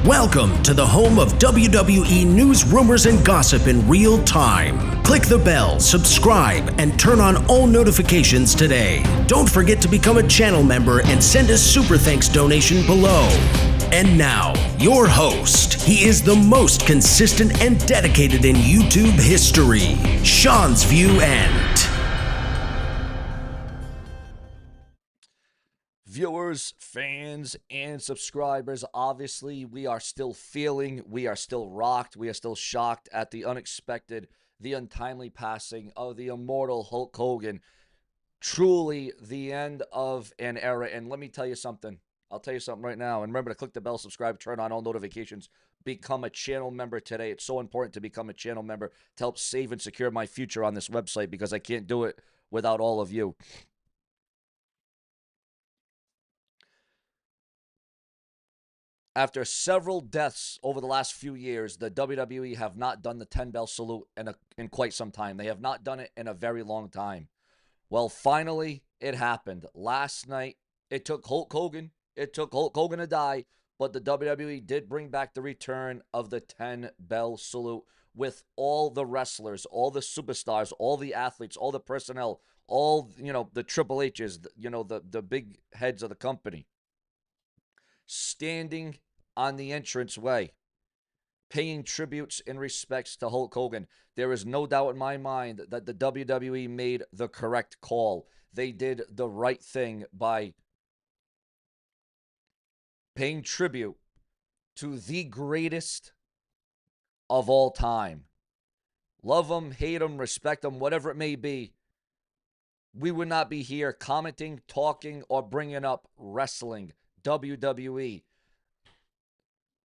Welcome to the home of WWE news, rumors, and gossip in real time. Click the bell, subscribe, and turn on all notifications today. Don't forget to become a channel member and send a super thanks donation below. And now, your host. He is the most consistent and dedicated in YouTube history, Seanzviewent. Viewers, fans, and subscribers, obviously we are still feeling, we are still rocked, we are still shocked at the unexpected, the untimely passing of the immortal Hulk Hogan. Truly the end of an era. And let me tell you something. I'll tell you something right now. And remember to click the bell, subscribe, turn on all notifications. Become a channel member today. It's so important to become a channel member to help save and secure my future on this website because I can't do it without all of you. After several deaths over the last few years, the WWE have not done the 10-bell salute in quite some time. They have not done it in a very long time. Well, finally, it happened. Last night, it took Hulk Hogan. It took Hulk Hogan to die, but the WWE did bring back the return of the 10-bell salute with all the wrestlers, all the superstars, all the athletes, all the personnel, all, the Triple H's, the big heads of the company, standing on the entranceway, paying tributes and respects to Hulk Hogan. There is no doubt in my mind that the WWE made the correct call. They did the right thing by paying tribute to the greatest of all time. Love him, hate him, respect him, whatever it may be. We would not be here commenting, talking, or bringing up wrestling. WWE.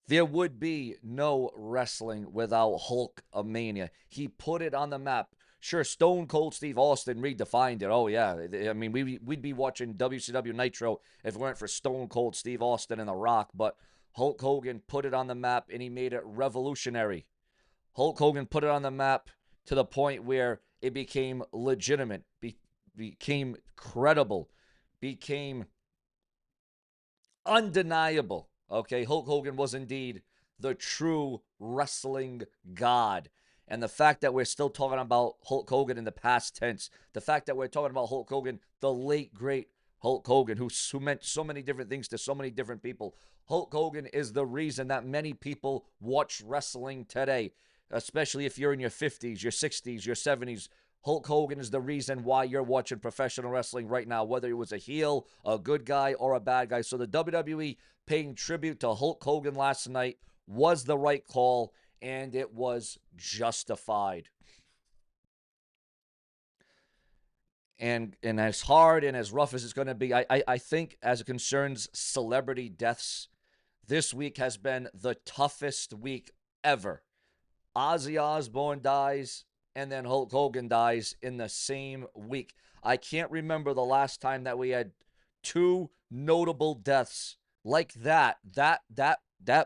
There would be no wrestling without Hulkamania. He put it on the map. Sure, Stone Cold Steve Austin redefined it. Oh, yeah. I mean, we'd be watching WCW Nitro if it weren't for Stone Cold Steve Austin and The Rock. But Hulk Hogan put it on the map, and he made it revolutionary. Hulk Hogan put it on the map to the point where it became legitimate, became credible, became undeniable. Okay, Hulk Hogan was indeed the true wrestling god. And the fact that we're still talking about Hulk Hogan in the past tense, the fact that we're talking about Hulk Hogan, the late, great Hulk Hogan, who meant so many different things to so many different people. Hulk Hogan is the reason that many people watch wrestling today, especially if you're in your 50s, your 60s, your 70s. Hulk Hogan is the reason why you're watching professional wrestling right now, whether it was a heel, a good guy, or a bad guy. So the WWE paying tribute to Hulk Hogan last night was the right call, and it was justified. And as hard and as rough as it's going to be, I think as it concerns celebrity deaths, this week has been the toughest week ever. Ozzy Osbourne dies, and then Hulk Hogan dies in the same week. I can't remember the last time that we had two notable deaths like that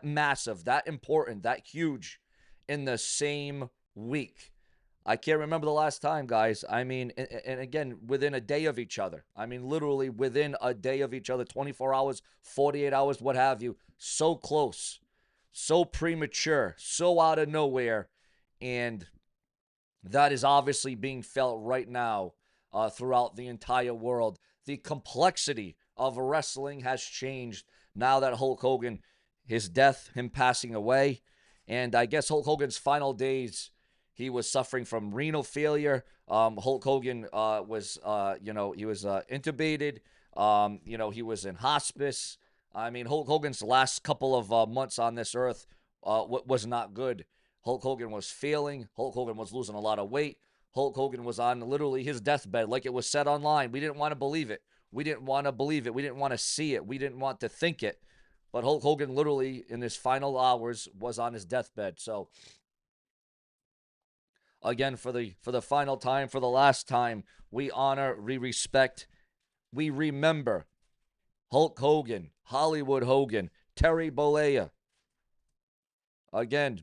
massive, that important, that huge in the same week. I can't remember the last time, guys. I mean, and again, within a day of each other. I mean, literally within a day of each other, 24 hours, 48 hours, what have you. So close, so premature, so out of nowhere, and that is obviously being felt right now throughout the entire world. The complexity of wrestling has changed now that Hulk Hogan, his death, him passing away. And I guess Hulk Hogan's final days, he was suffering from renal failure. Hulk Hogan was intubated. He was in hospice. I mean, Hulk Hogan's last couple of months on this earth was not good. Hulk Hogan was failing. Hulk Hogan was losing a lot of weight. Hulk Hogan was on literally his deathbed, like it was said online. We didn't want to believe it. We didn't want to believe it. We didn't want to see it. We didn't want to think it. But Hulk Hogan literally in his final hours was on his deathbed. So again, for the final time, for the last time, we honor, we respect, we remember Hulk Hogan, Hollywood Hogan, Terry Bollea. Again,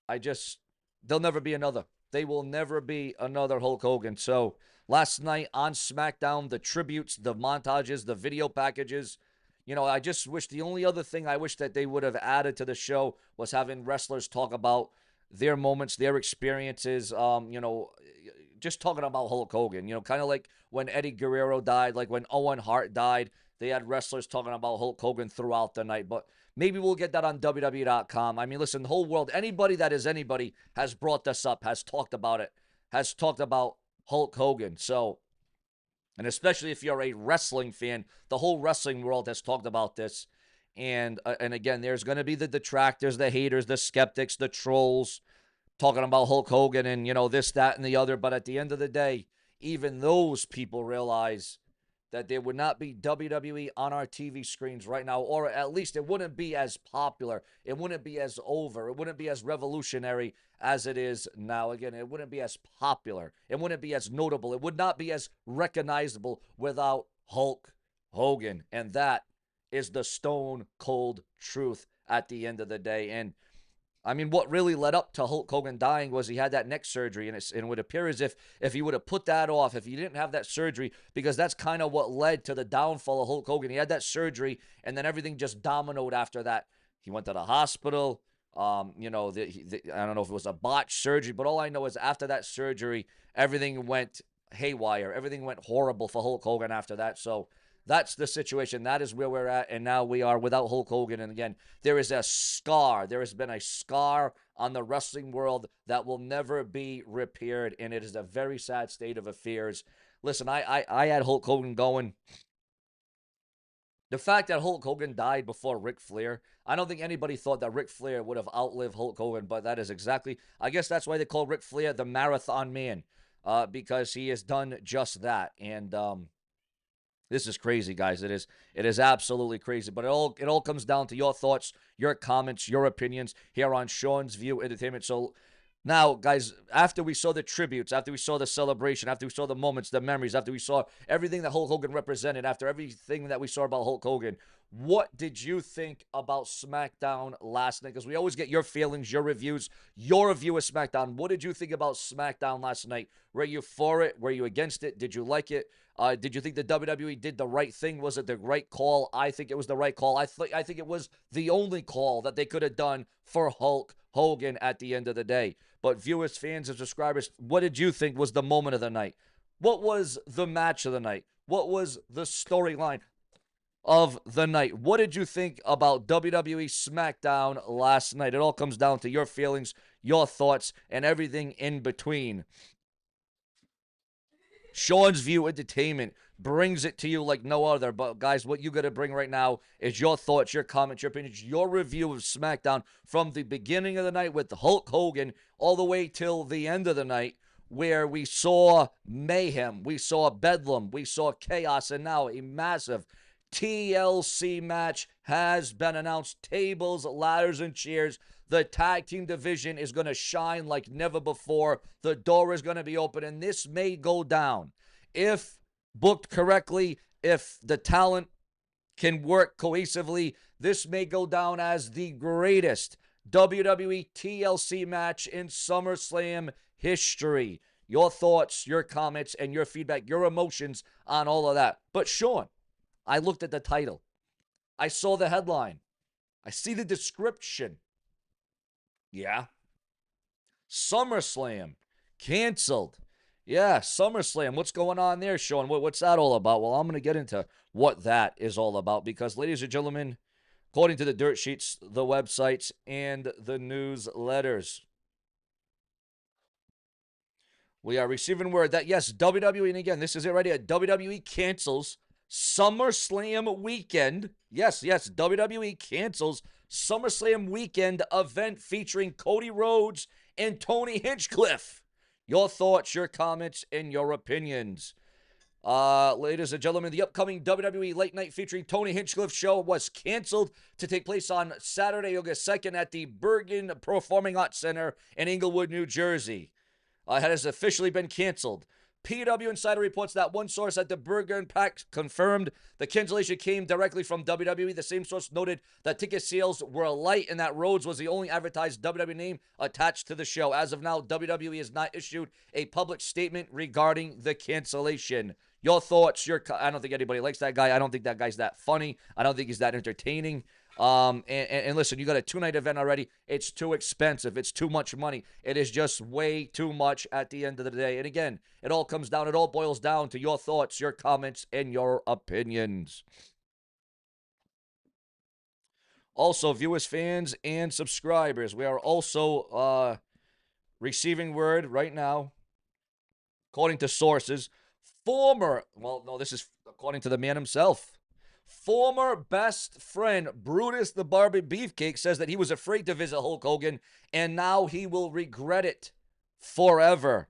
there'll never be another. They will never be another Hulk Hogan. So last night on SmackDown, the tributes, the montages, the video packages, I just wish the only other thing I wish that they would have added to the show was having wrestlers talk about their moments, their experiences, just talking about Hulk Hogan, kind of like when Eddie Guerrero died, like when Owen Hart died, they had wrestlers talking about Hulk Hogan throughout the night. But maybe we'll get that on WWE.com. I mean, listen, the whole world, anybody that is anybody has brought this up, has talked about it, has talked about Hulk Hogan. So, and especially if you're a wrestling fan, the whole wrestling world has talked about this. And again, there's going to be the detractors, the haters, the skeptics, the trolls talking about Hulk Hogan and, this, that, and the other. But at the end of the day, even those people realize that there would not be WWE on our TV screens right now, or at least it wouldn't be as popular. It wouldn't be as over. It wouldn't be as revolutionary as it is now. Again, it wouldn't be as popular. It wouldn't be as notable. It would not be as recognizable without Hulk Hogan. And that is the stone cold truth at the end of the day. And I mean, what really led up to Hulk Hogan dying was he had that neck surgery, and it would appear as if he would have put that off, if he didn't have that surgery, because that's kind of what led to the downfall of Hulk Hogan. He had that surgery, and then everything just dominoed after that. He went to the hospital. I don't know if it was a botched surgery, but all I know is after that surgery, everything went haywire. Everything went horrible for Hulk Hogan after that. So that's the situation. That is where we're at. And now we are without Hulk Hogan. And again, there is a scar. There has been a scar on the wrestling world that will never be repaired. And it is a very sad state of affairs. Listen, I had Hulk Hogan going. The fact that Hulk Hogan died before Ric Flair, I don't think anybody thought that Ric Flair would have outlived Hulk Hogan. But that is exactly, I guess that's why they call Ric Flair the Marathon Man. Because he has done just that. And, this is crazy, guys. It is absolutely crazy. But it all comes down to your thoughts, your comments, your opinions here on Sean's View Entertainment. So now, guys, after we saw the tributes, after we saw the celebration, after we saw the moments, the memories, after we saw everything that Hulk Hogan represented, after everything that we saw about Hulk Hogan, what did you think about SmackDown last night? Because we always get your feelings, your reviews, your review of SmackDown. What did you think about SmackDown last night? Were you for it? Were you against it? Did you like it? Did you think the WWE did the right thing? Was it the right call? I think it was the right call. I think it was the only call that they could have done for Hulk Hogan at the end of the day. But viewers, fans, and subscribers, what did you think was the moment of the night? What was the match of the night? What was the storyline of the night? What did you think about WWE SmackDown last night? It all comes down to your feelings, your thoughts, and everything in between. Sean's View Entertainment brings it to you like no other. But, guys, what you got to bring right now is your thoughts, your comments, your opinions, your review of SmackDown from the beginning of the night with Hulk Hogan all the way till the end of the night, where we saw mayhem, we saw bedlam, we saw chaos, and now a massive TLC match has been announced. Tables, ladders, and chairs. The tag team division is going to shine like never before. The door is going to be open, and this may go down. If booked correctly, if the talent can work cohesively, this may go down as the greatest WWE TLC match in SummerSlam history. Your thoughts, your comments, and your feedback, your emotions on all of that. But Sean, I looked at the title. I saw the headline. I see the description. Yeah. SummerSlam Cancelled. Yeah, SummerSlam. What's going on there, Sean? What's that all about? Well, I'm going to get into what that is all about because, ladies and gentlemen, according to the dirt sheets, the websites, and the newsletters, we are receiving word that, yes, WWE, and again, this is it right here, WWE cancels SummerSlam weekend. Yes, WWE cancels SummerSlam weekend event featuring Cody Rhodes and Tony Hinchcliffe. Your thoughts, your comments, and your opinions. Ladies and gentlemen, the upcoming WWE Late Night featuring Tony Hinchcliffe show was canceled to take place on Saturday, August 2nd at the Bergen Performing Arts Center in Englewood, New Jersey. It has officially been canceled. PW Insider reports that one source at the Bergen Pack confirmed the cancellation came directly from WWE. The same source noted that ticket sales were light and that Rhodes was the only advertised WWE name attached to the show. As of now, WWE has not issued a public statement regarding the cancellation. Your thoughts, I don't think anybody likes that guy. I don't think that guy's that funny. I don't think he's that entertaining. And listen, you got a 2-night event already. It's too expensive. It's too much money. It is just way too much at the end of the day. And again, it all boils down to your thoughts, your comments, and your opinions. Also, viewers, fans, and subscribers, we are also receiving word right now, according to sources, this is according to the man himself. Former best friend Brutus the Barber Beefcake says that he was afraid to visit Hulk Hogan, and now he will regret it forever.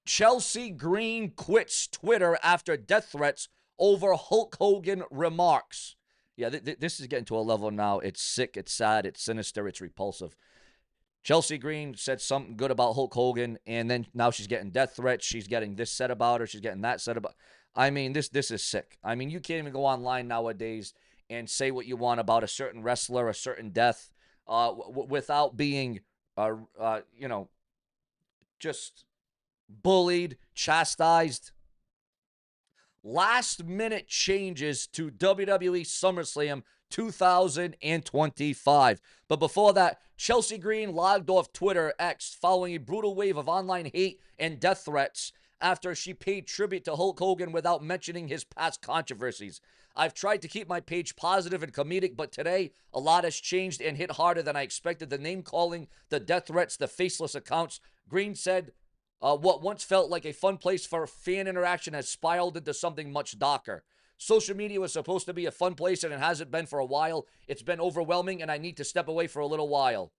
Chelsea Green quits Twitter after death threats over Hulk Hogan remarks. Yeah, this is getting to a level now. It's sick, it's sad, it's sinister, it's repulsive. Chelsea Green said something good about Hulk Hogan, and then now she's getting death threats. She's getting this said about her. She's getting that said about. I mean, this is sick. I mean, you can't even go online nowadays and say what you want about a certain wrestler, a certain death, without being, just bullied, chastised. Last-minute changes to WWE SummerSlam 2025. But before that, Chelsea Green logged off Twitter X following a brutal wave of online hate and death threats after she paid tribute to Hulk Hogan without mentioning his past controversies. I've tried to keep my page positive and comedic, but today a lot has changed and hit harder than I expected. The name-calling, the death threats, the faceless accounts. Green said, what once felt like a fun place for fan interaction has spiraled into something much darker. Social media was supposed to be a fun place, and it hasn't been for a while. It's been overwhelming, and I need to step away for a little while.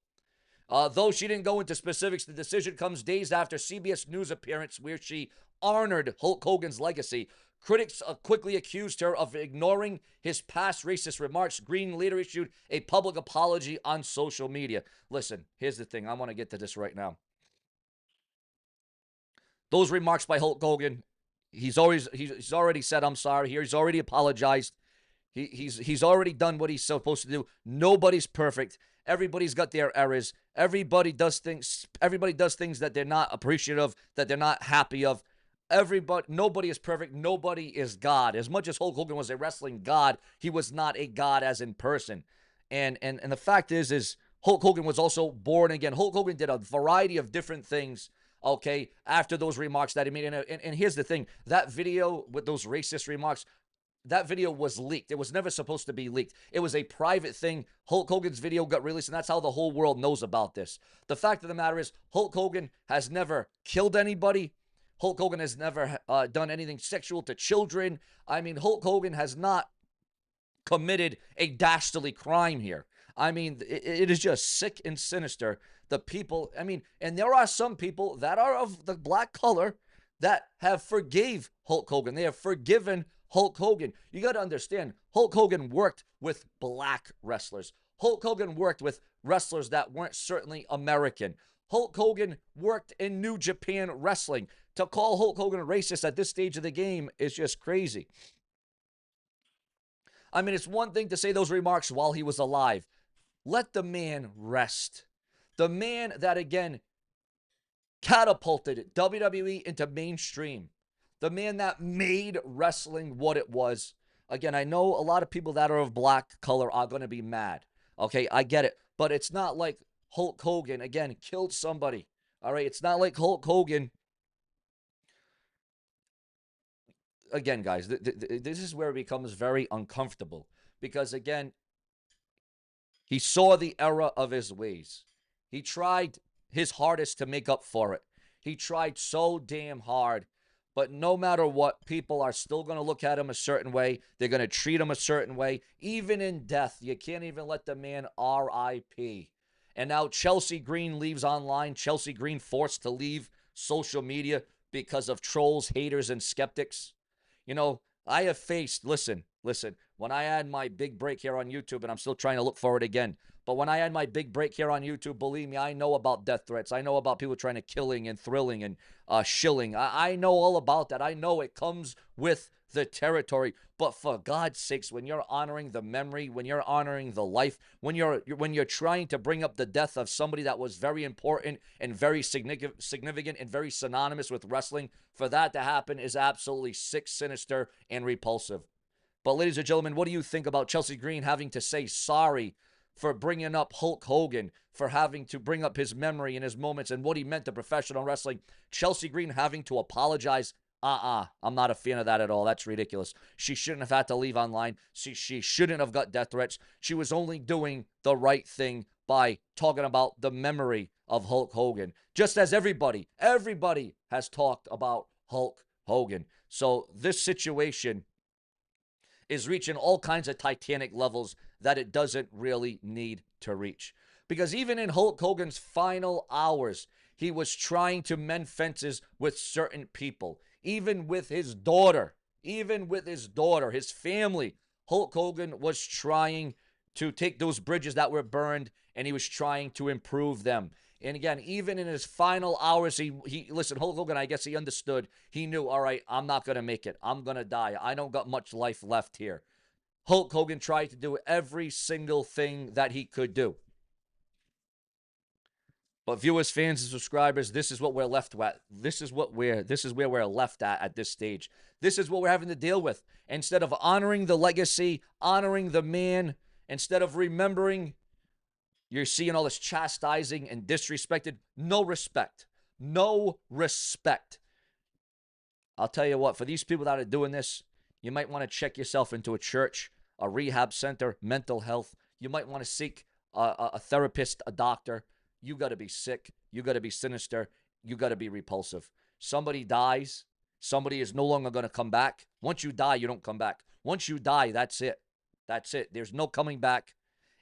Though she didn't go into specifics, the decision comes days after CBS News appearance where she honored Hulk Hogan's legacy. Critics quickly accused her of ignoring his past racist remarks. Green later issued a public apology on social media. Listen, here's the thing. I want to get to this right now. Those remarks by Hulk Hogan, he's already said I'm sorry here. He's already apologized. He's already done what he's supposed to do. Nobody's perfect. Everybody's got their errors. Everybody does things that they're not appreciative, that they're not happy of. Nobody is perfect. Nobody is God. As much as Hulk Hogan was a wrestling god, he was not a god as in person. And the fact is Hulk Hogan was also born again. Hulk Hogan did a variety of different things, okay, after those remarks that he made. And here's the thing. That video with those racist remarks, that video was leaked. It was never supposed to be leaked. It was a private thing. Hulk Hogan's video got released, and that's how the whole world knows about this. The fact of the matter is, Hulk Hogan has never killed anybody. Hulk Hogan has never done anything sexual to children. I mean, Hulk Hogan has not committed a dastardly crime here. I mean, it is just sick and sinister. The people, and there are some people that are of the black color that have forgave Hulk Hogan. They have forgiven Hulk Hogan. You got to understand, Hulk Hogan worked with black wrestlers. Hulk Hogan worked with wrestlers that weren't certainly American. Hulk Hogan worked in New Japan Wrestling. To call Hulk Hogan racist at this stage of the game is just crazy. I mean, it's one thing to say those remarks while he was alive. Let the man rest. The man that, again, catapulted WWE into mainstream. The man that made wrestling what it was. Again, I know a lot of people that are of black color are going to be mad. Okay, I get it. But it's not like Hulk Hogan, again, killed somebody. All right, it's not like Hulk Hogan. Again, guys, this is where it becomes very uncomfortable. Because, again, he saw the error of his ways. He tried his hardest to make up for it. He tried so damn hard. But no matter what, people are still going to look at him a certain way. They're going to treat him a certain way. Even in death, you can't even let the man R.I.P. And now Chelsea Green leaves online. Chelsea Green forced to leave social media because of trolls, haters, and skeptics. You know, I have faced, listen, when I had my big break here on YouTube, and I'm still trying to look for it again, but when I had my big break here on YouTube, believe me, I know about death threats. I know about people trying to killing and thrilling and shilling. I know all about that. I know it comes with the territory. But for God's sakes, when you're honoring the memory, when you're honoring the life, when you're trying to bring up the death of somebody that was very important and very significant and very synonymous with wrestling, for that to happen is absolutely sick, sinister, and repulsive. But ladies and gentlemen, what do you think about Chelsea Green having to say sorry for bringing up Hulk Hogan, for having to bring up his memory and his moments and what he meant to professional wrestling? Chelsea Green having to apologize. I'm not a fan of that at all. That's ridiculous. She shouldn't have had to leave online. She shouldn't have got death threats. She was only doing the right thing by talking about the memory of Hulk Hogan. Just as everybody has talked about Hulk Hogan. So this situation is reaching all kinds of titanic levels that it doesn't really need to reach. Because even in Hulk Hogan's final hours, he was trying to mend fences with certain people. Even with his daughter, his family, Hulk Hogan was trying to take those bridges that were burned, and he was trying to improve them. And again, even in his final hours, listen, Hulk Hogan, I guess he understood. He knew, all right, I'm not going to make it. I'm going to die. I don't got much life left here. Hulk Hogan tried to do every single thing that he could do. But viewers, fans, and subscribers, this is what we're left with. This is where we're left at this stage. This is what we're having to deal with. Instead of honoring the legacy, honoring the man, instead of remembering, you're seeing all this chastising and disrespected. No respect. No respect. I'll tell you what, for these people that are doing this, you might want to check yourself into a church, a rehab center, mental health. You might want to seek a therapist, a doctor. You got to be sick. You got to be sinister. You got to be repulsive. Somebody dies. Somebody is no longer going to come back. Once you die, you don't come back. Once you die, that's it. That's it. There's no coming back.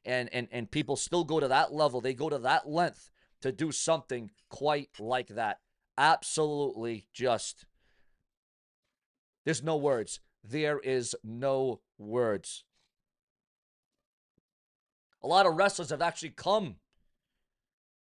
And people still go to that level. They go to that length to do something quite like that. Absolutely just, there's no words. There is no words. A lot of wrestlers have actually come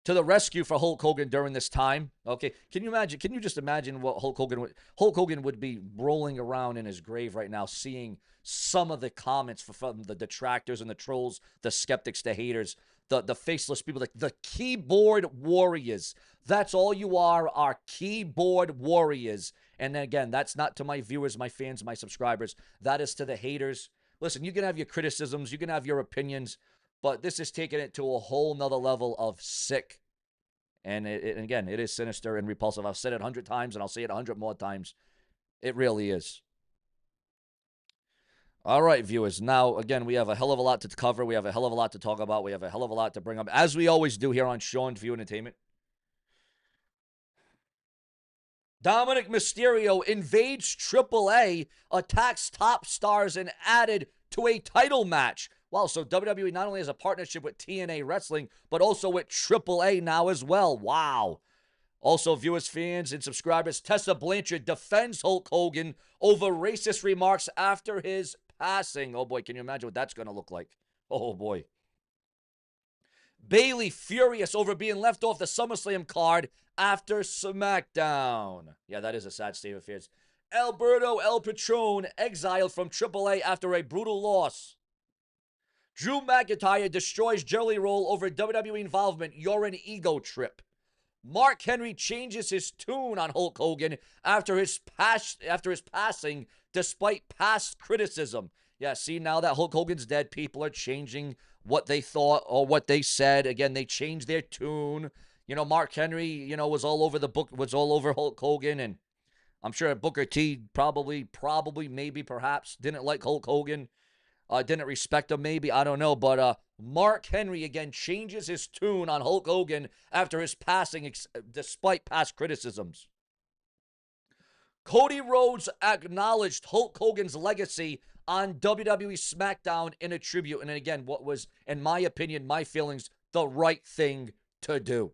to the rescue for Hulk Hogan during this time. Okay, can you imagine? Can you just imagine what Hulk Hogan would be rolling around in his grave right now, seeing some of the comments from the detractors and the trolls, the skeptics, the haters, the faceless people, the keyboard warriors. That's all you are keyboard warriors. And then again, that's not to my viewers, my fans, my subscribers. That is to the haters. Listen, you can have your criticisms, you can have your opinions, but this is taking it to a whole nother level of sick. And again, it is sinister and repulsive. I've said it 100 times, and I'll say it 100 more times. It really is. All right, viewers. Now, again, we have a hell of a lot to cover. We have a hell of a lot to talk about. We have a hell of a lot to bring up, as we always do here on Seanzviewent Entertainment. Dominic Mysterio invades AAA, attacks top stars, and added to a title match. Wow, so WWE not only has a partnership with TNA Wrestling, but also with AAA now as well. Wow. Also, viewers, fans, and subscribers, Tessa Blanchard defends Hulk Hogan over racist remarks after his passing. Oh, boy, can you imagine what that's going to look like? Oh, boy. Bayley furious over being left off the SummerSlam card after SmackDown. Yeah, that is a sad state of affairs. Alberto El Patron exiled from AAA after a brutal loss. Drew McIntyre destroys Jelly Roll over WWE involvement. You're an ego trip. Mark Henry changes his tune on Hulk Hogan after his passing, despite past criticism. Yeah, see, now that Hulk Hogan's dead, people are changing what they thought or what they said. Again, they changed their tune. You know, Mark Henry, was all over the book, was all over Hulk Hogan, and I'm sure Booker T probably, maybe, perhaps didn't like Hulk Hogan. Didn't respect him, maybe. I don't know. But Mark Henry, again, changes his tune on Hulk Hogan after his passing, despite past criticisms. Cody Rhodes acknowledged Hulk Hogan's legacy on WWE SmackDown in a tribute. And again, what was, in my opinion, my feelings, the right thing to do.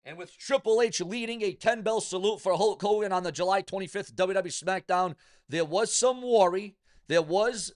And with Triple H leading a 10-bell salute for Hulk Hogan on the July 25th WWE SmackDown, there was some worry. There was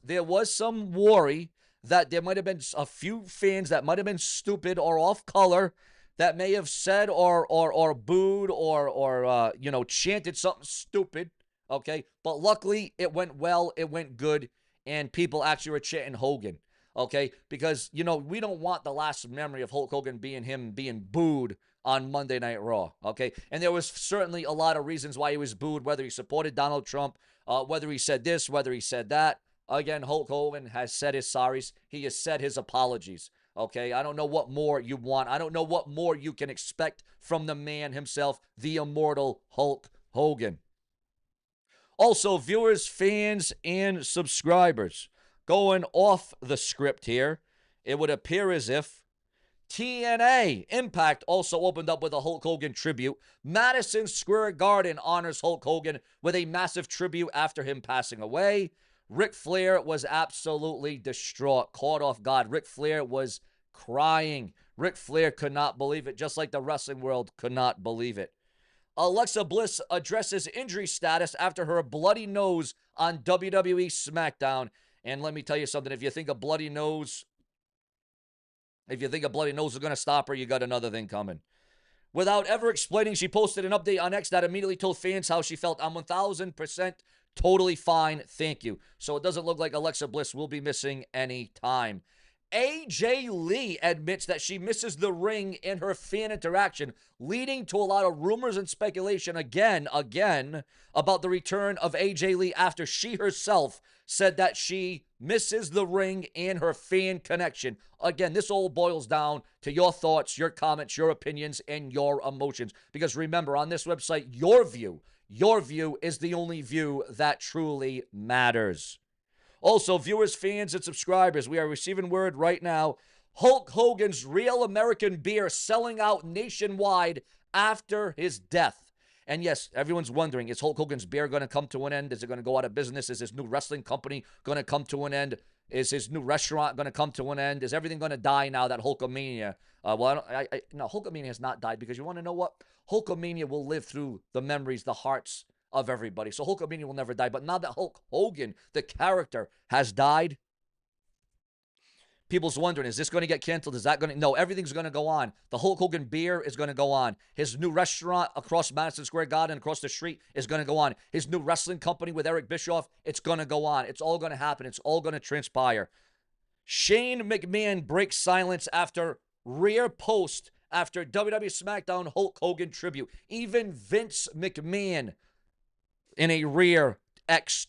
some worry that there might have been a few fans that might have been stupid or off color that may have said or booed or chanted something stupid okay? But luckily, it went well, it went good, and people actually were chanting Hogan, okay? Because, you know, we don't want the last memory of Hulk Hogan being him being booed on Monday Night Raw, okay? And there was certainly a lot of reasons why he was booed, whether he supported Donald Trump, whether he said this, whether he said that. Again, Hulk Hogan has said his sorries. He has said his apologies, okay? I don't know what more you want. I don't know what more you can expect from the man himself, the immortal Hulk Hogan. Also, viewers, fans, and subscribers, going off the script here, it would appear as if TNA Impact also opened up with a Hulk Hogan tribute. Madison Square Garden honors Hulk Hogan with a massive tribute after him passing away. Ric Flair was absolutely distraught, caught off guard. Ric Flair was crying. Ric Flair could not believe it, just like the wrestling world could not believe it. Alexa Bliss addresses injury status after her bloody nose on WWE SmackDown. And let me tell you something, if you think a bloody nose is going to stop her, you got another thing coming. Without ever explaining, she posted an update on X that immediately told fans how she felt. I'm 1,000% totally fine, thank you. So it doesn't look like Alexa Bliss will be missing any time. AJ Lee admits that she misses the ring in her fan interaction, leading to a lot of rumors and speculation again, about the return of AJ Lee after she herself said that she misses the ring and her fan connection. Again, this all boils down to your thoughts, your comments, your opinions, and your emotions. Because remember, on this website, your view is the only view that truly matters. Also, viewers, fans, and subscribers, we are receiving word right now, Hulk Hogan's Real American Beer selling out nationwide after his death. And yes, everyone's wondering, is Hulk Hogan's beer going to come to an end? Is it going to go out of business? Is his new wrestling company going to come to an end? Is his new restaurant going to come to an end? Is everything going to die now that Hulkamania? No, Hulkamania has not died, because you want to know what? Hulkamania will live through the memories, the hearts of everybody. So Hulkamania will never die. But now that Hulk Hogan, the character, has died, people's wondering, is this going to get canceled? Is that going to... No, everything's going to go on. The Hulk Hogan beer is going to go on. His new restaurant across Madison Square Garden, across the street, is going to go on. His new wrestling company with Eric Bischoff, it's going to go on. It's all going to happen. It's all going to transpire. Shane McMahon breaks silence after rare post after WWE SmackDown Hulk Hogan tribute. Even Vince McMahon, in a rare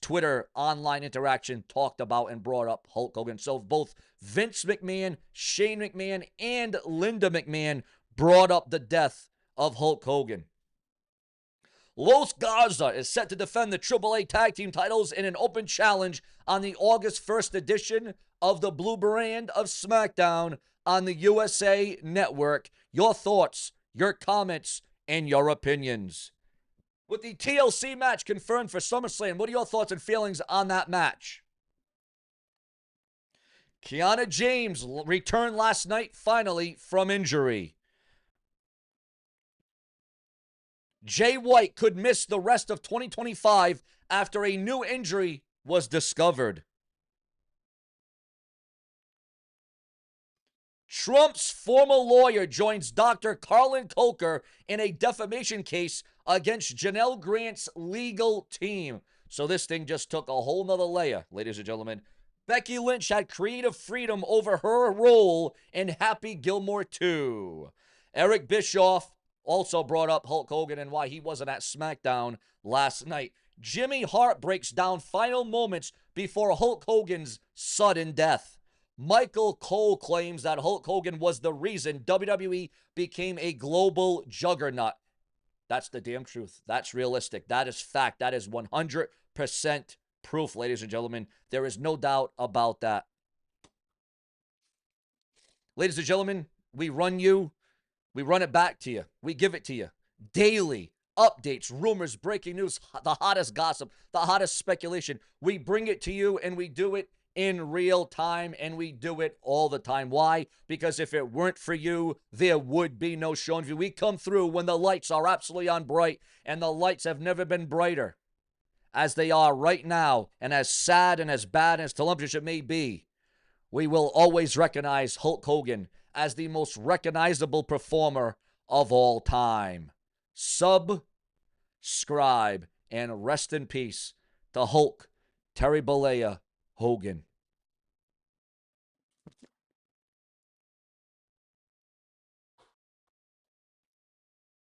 Twitter online interaction, talked about and brought up Hulk Hogan. So both Vince McMahon, Shane McMahon, and Linda McMahon brought up the death of Hulk Hogan. Los Garza is set to defend the AAA Tag Team titles in an open challenge on the August 1st edition of the Blue Brand of SmackDown on the USA Network. Your thoughts, your comments, and your opinions. With the TLC match confirmed for SummerSlam, what are your thoughts and feelings on that match? Kiana James returned last night, finally, from injury. Jay White could miss the rest of 2025 after a new injury was discovered. Trump's former lawyer joins Dr. Carlin Coker in a defamation case against Janelle Grant's legal team. So this thing just took a whole nother layer, ladies and gentlemen. Becky Lynch had creative freedom over her role in Happy Gilmore 2. Eric Bischoff also brought up Hulk Hogan and why he wasn't at SmackDown last night. Jimmy Hart breaks down final moments before Hulk Hogan's sudden death. Michael Cole claims that Hulk Hogan was the reason WWE became a global juggernaut. That's the damn truth. That's realistic. That is fact. That is 100% proof, ladies and gentlemen. There is no doubt about that. Ladies and gentlemen, we run it back to you. We give it to you. Daily updates, rumors, breaking news, the hottest gossip, the hottest speculation. We bring it to you, and we do it in real time, and we do it all the time. Why? Because if it weren't for you, there would be no Seanview. We come through when the lights are absolutely on bright, and the lights have never been brighter as they are right now, and as sad and as bad and as tumultuous it may be, we will always recognize Hulk Hogan as the most recognizable performer of all time. Subscribe. And rest in peace, the Hulk, Terry Bollea Hogan.